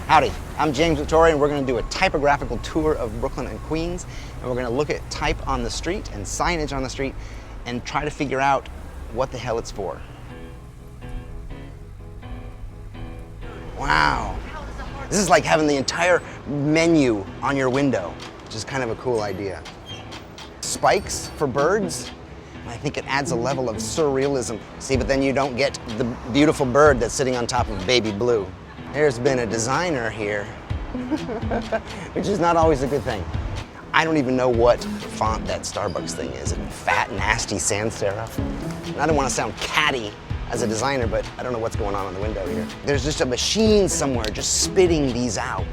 Howdy, I'm James Victore, and we're going to do a typographical tour of Brooklyn and Queens, and we're going to look at type on the street and signage on the street and try to figure out what the hell it's for. Wow, this is like having the entire menu on your window, which is kind of a cool idea. Spikes for birds. I think it adds a level of surrealism. See, but then you don't get the beautiful bird that's sitting on top of baby blue. There's been a designer here, which is not always a good thing. I don't even know what font that Starbucks thing is. Fat, nasty sans serif. And I don't want to sound catty as a designer, but I don't know what's going on the window here. There's just a machine somewhere just spitting these out.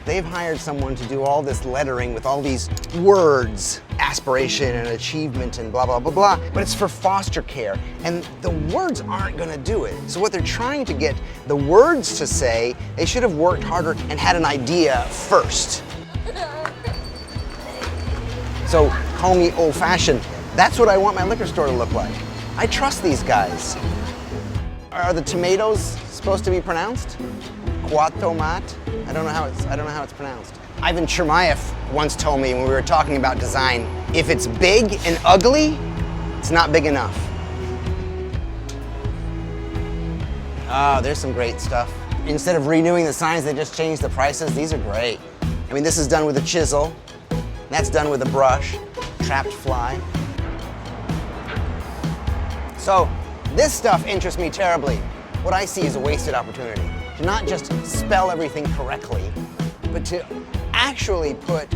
They've hired someone to do all this lettering with all these words, aspiration and achievement and blah, blah, blah, blah, but it's for foster care, and the words aren't gonna do it. So what they're trying to get the words to say, they should have worked harder and had an idea first. So call me old-fashioned. That's what I want my liquor store to look like. I trust these guys. Are the tomatoes supposed to be pronounced? Quatomat? I don't know how it's pronounced. Ivan Chermayeff once told me when we were talking about design, if it's big and ugly, it's not big enough. Oh, there's some great stuff. Instead of renewing the signs, they just changed the prices. These are great. I mean, this is done with a chisel. That's done with a brush. Trapped fly. So, this stuff interests me terribly. What I see is a wasted opportunity. To not just spell everything correctly, but to actually put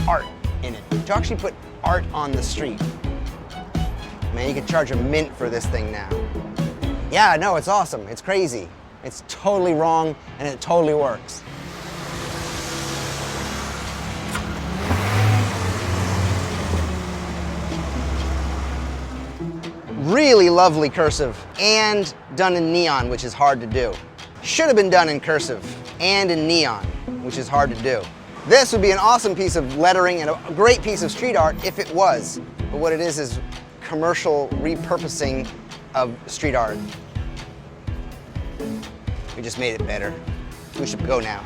art in it. To actually put art on the street. Man, you could charge a mint for this thing now. Yeah, no, it's awesome. It's crazy. It's totally wrong, and it totally works. Really lovely cursive, and done in neon, which is hard to do. Should have been done in cursive and in neon, which is hard to do. This would be an awesome piece of lettering and a great piece of street art if it was. But what it is commercial repurposing of street art. We just made it better. We should go now.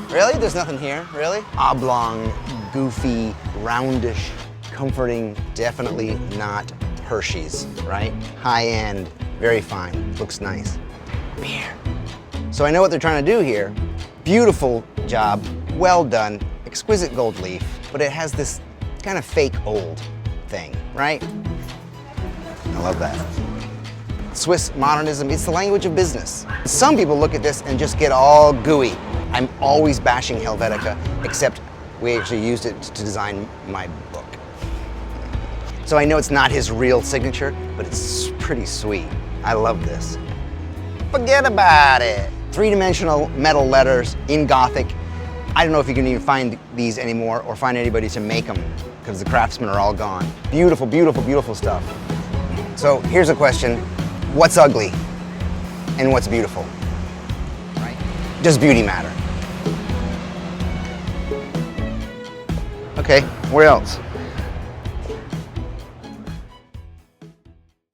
Really? There's nothing here? Really? Oblong, goofy, roundish, comforting, definitely not Hershey's, right? High end, very fine, looks nice. Beer. So I know what they're trying to do here. Beautiful job, well done, exquisite gold leaf, but it has this kind of fake old thing, right? I love that. Swiss modernism, it's the language of business. Some people look at this and just get all gooey. I'm always bashing Helvetica, except we actually used it to design my book. So I know it's not his real signature, but it's pretty sweet. I love this. Forget about it. Three-dimensional metal letters in Gothic. I don't know if you can even find these anymore or find anybody to make them because the craftsmen are all gone. Beautiful, beautiful, beautiful stuff. So here's a question. What's ugly and what's beautiful? Right? Does beauty matter? Okay, where else?